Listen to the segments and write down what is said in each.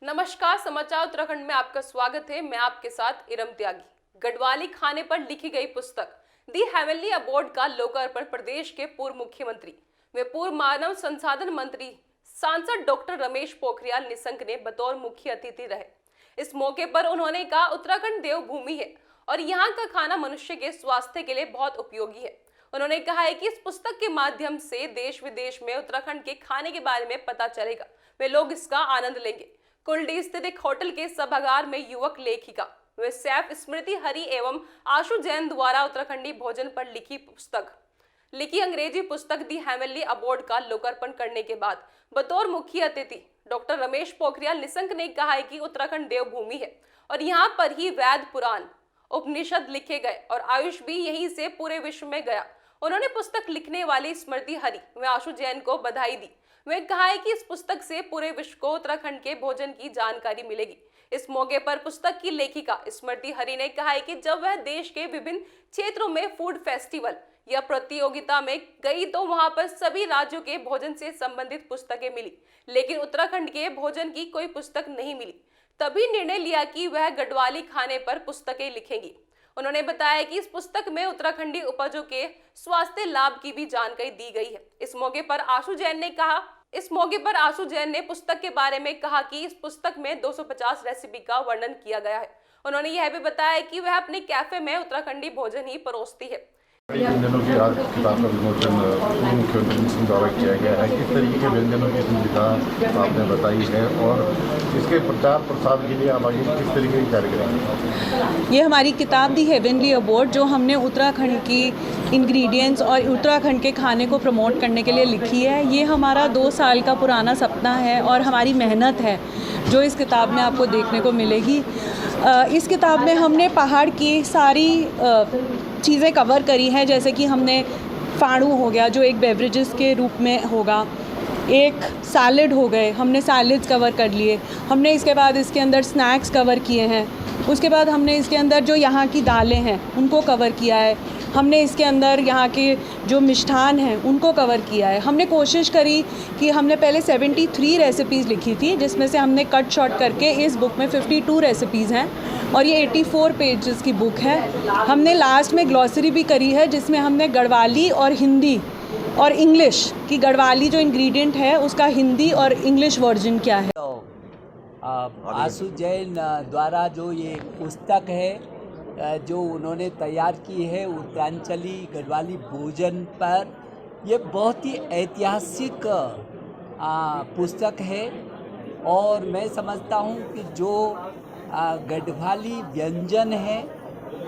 नमस्कार, समाचार उत्तराखंड में आपका स्वागत है। मैं आपके साथ इरम त्यागी। गढ़वाली खाने पर लिखी गई पुस्तक दी हेवनली अवार्ड का लोकार्पण प्रदेश के पूर्व मुख्यमंत्री व पूर्व मानव संसाधन मंत्री सांसद डॉक्टर रमेश पोखरियाल निशंक ने बतौर मुख्य अतिथि रहे। इस मौके पर उन्होंने कहा, उत्तराखंड देवभूमि है और यहाँ का खाना मनुष्य के स्वास्थ्य के लिए बहुत उपयोगी है। उन्होंने कहा है कि इस पुस्तक के माध्यम से देश विदेश में उत्तराखंड के खाने के बारे में पता चलेगा, वे लोग इसका आनंद लेंगे। कुल्डी स्थित एक होटल के सभागार में युवक लेखिका व सैफ स्मृति हरि एवं आशु जैन द्वारा उत्तराखंडी भोजन पर लिखी अंग्रेजी पुस्तक दी हेवनली अवार्ड का लोकार्पण करने के बाद बतौर मुख्य अतिथि डॉक्टर रमेश पोखरियाल निशंक ने कहा है कि उत्तराखंड देवभूमि है और यहाँ पर ही वेद, पुराण, उपनिषद लिखे गए और आयुष भी यहीं से पूरे विश्व में गया। उन्होंने पुस्तक लिखने वाली स्मृति हरि व आशु जैन को बधाई दी। वे कहा है कि इस पुस्तक से पूरे विश्व को उत्तराखंड के भोजन की जानकारी मिलेगी। इस मौके पर पुस्तक की लेखिका स्मृति हरि ने कहा है कि जब वह देश के विभिन्न क्षेत्रों में फूड फेस्टिवल या प्रतियोगिता में गई तो वहां पर सभी राज्यों के भोजन से संबंधित पुस्तकें मिली, लेकिन उत्तराखंड के भोजन की कोई पुस्तक नहीं मिली। तभी निर्णय लिया कि वह गढ़वाली खाने पर पुस्तकें लिखेंगी। उन्होंने बताया कि इस पुस्तक में उत्तराखंडी उपजों के स्वास्थ्य लाभ की भी जानकारी दी गई है। इस मौके पर आशु जैन ने पुस्तक के बारे में कहा कि इस पुस्तक में 250 रेसिपी का वर्णन किया गया है। उन्होंने यह भी बताया कि वह अपने कैफे में उत्तराखंडी भोजन ही परोसती है। इन दिनों की आज किताब का विमोचन पूर्व मुख्यमंत्री सिंह द्वारा किया गया है। किस तरीके के व्यंजनों की भूमिका आपने बताई है और इसके प्रचार प्रसार के लिए आप आगे किस तरीके की कार्य करेंगे? ये हमारी किताब दी हेवनली अवार्ड जो हमने उत्तराखंड की इंग्रेडिएंट्स और उत्तराखंड के खाने को प्रमोट करने के लिए लिखी है। ये हमारा 2 साल का पुराना सपना है और हमारी मेहनत है जो इस किताब में आपको देखने को मिलेगी। इस किताब में हमने पहाड़ की सारी चीज़ें कवर करी हैं, जैसे कि हमने फाड़ू हो गया जो एक बेवरेजेस के रूप में होगा, एक सैलेड हो गए, हमने सैलेड्स कवर कर लिए। हमने इसके बाद इसके अंदर स्नैक्स कवर किए हैं। उसके बाद हमने इसके अंदर जो यहाँ की दालें हैं उनको कवर किया है। हमने इसके अंदर यहाँ के जो मिष्ठान हैं उनको कवर किया है। हमने कोशिश करी कि हमने पहले 73 रेसिपीज़ लिखी थी, जिसमें से हमने कट शॉर्ट करके इस बुक में 52 रेसिपीज़ हैं और ये 84 पेजेस की बुक है। हमने लास्ट में ग्लॉसरी भी करी है जिसमें हमने गढ़वाली और हिंदी और इंग्लिश की, गढ़वाली जो इंग्रेडिएंट है उसका हिंदी और इंग्लिश वर्जन क्या है। आशु जैन द्वारा जो ये पुस्तक है जो उन्होंने तैयार की है उत्तरांचली गढ़वाली भोजन पर, ये बहुत ही ऐतिहासिक पुस्तक है और मैं समझता हूँ कि जो गढ़वाली व्यंजन है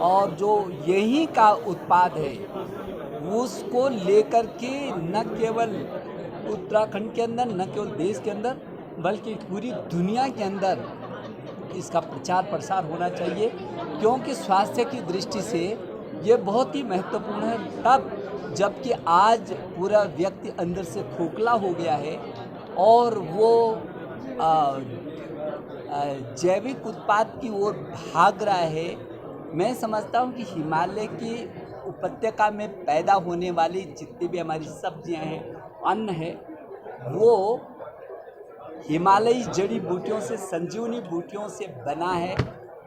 और जो यहीं का उत्पाद है उसको लेकर के न केवल उत्तराखंड के अंदर, न केवल देश के अंदर, बल्कि पूरी दुनिया के अंदर इसका प्रचार प्रसार होना चाहिए, क्योंकि स्वास्थ्य की दृष्टि से ये बहुत ही महत्वपूर्ण है। तब जबकि आज पूरा व्यक्ति अंदर से खोखला हो गया है और वो जैविक उत्पाद की ओर भाग रहा है। मैं समझता हूँ कि हिमालय की उपत्यका में पैदा होने वाली जितनी भी हमारी सब्जियाँ हैं, अन्न है, वो हिमालयी जड़ी बूटियों से, संजीवनी बूटियों से बना है,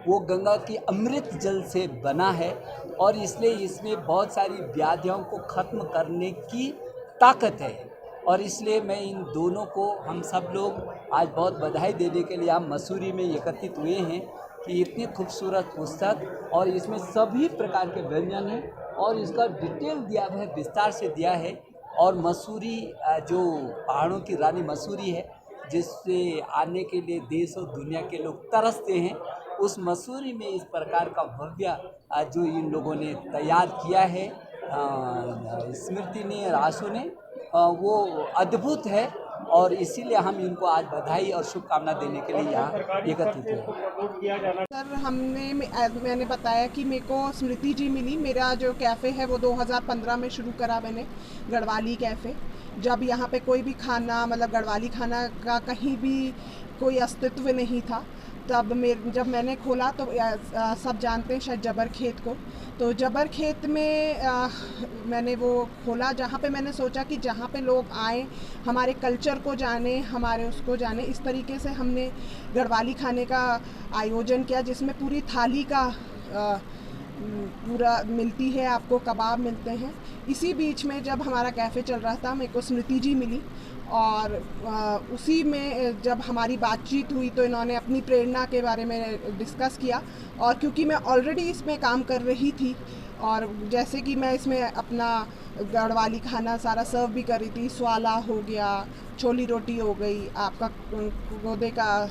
वो गंगा की अमृत जल से बना है और इसलिए इसमें बहुत सारी व्याधियों को ख़त्म करने की ताकत है। और इसलिए मैं इन दोनों को, हम सब लोग आज बहुत बधाई देने के लिए हम मसूरी में एकत्रित हुए हैं कि इतनी खूबसूरत पुस्तक और इसमें सभी प्रकार के व्यंजन हैं और इसका डिटेल दिया है, विस्तार से दिया है। और मसूरी जो पहाड़ों की रानी मसूरी है, जिससे आने के लिए देश और दुनिया के लोग तरसते हैं, उस मसूरी में इस प्रकार का भव्य जो इन लोगों ने तैयार किया है स्मृति ने और आशु ने, वो अद्भुत है और इसीलिए हम इनको आज बधाई और शुभकामना देने के लिए यहाँ एकत्रित हुए। सर, मैंने बताया कि मेरे को स्मृति जी मिली। मेरा जो कैफ़े है वो 2015 में शुरू करा मैंने, गढ़वाली कैफ़े। जब यहाँ पे कोई भी खाना, मतलब गढ़वाली खाना का कहीं भी कोई अस्तित्व नहीं था, तब जब मैंने खोला तो सब जानते हैं शायद जबर खेत को, तो जबर खेत में मैंने वो खोला जहाँ पे मैंने सोचा कि जहाँ पे लोग आएँ, हमारे कल्चर को जाने, हमारे उसको जाने। इस तरीके से हमने गढ़वाली खाने का आयोजन किया जिसमें पूरी थाली का पूरा मिलती है, आपको कबाब मिलते हैं। इसी बीच में जब हमारा कैफ़े चल रहा था, मेरे को स्मृति जी मिली और उसी में जब हमारी बातचीत हुई तो इन्होंने अपनी प्रेरणा के बारे में डिस्कस किया। और क्योंकि मैं ऑलरेडी इसमें काम कर रही थी और जैसे कि मैं इसमें अपना गढ़वाली खाना सारा सर्व भी कर रही थी, स्वाला हो गया, छोली रोटी हो गई, आपका गोदे का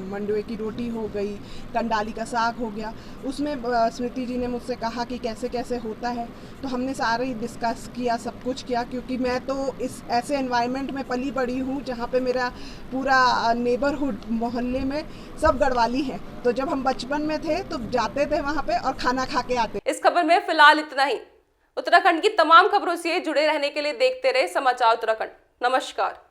मंडुए की रोटी हो गई, कंडाली का साग हो गया, उसमें स्मृति जी ने मुझसे कहा कि कैसे कैसे होता है। तो हमने सारे डिस्कस किया, सब कुछ किया, क्योंकि मैं तो इस ऐसे एनवायरनमेंट में पली बड़ी हूँ जहाँ पे मेरा पूरा नेबरहुड मोहल्ले में सब गढ़वाली है। तो जब हम बचपन में थे तो जाते थे वहाँ पे और खाना खा के आते। इस खबर में फिलहाल इतना ही। उत्तराखंड की तमाम खबरों से जुड़े रहने के लिए देखते रहे समाचार उत्तराखंड। नमस्कार।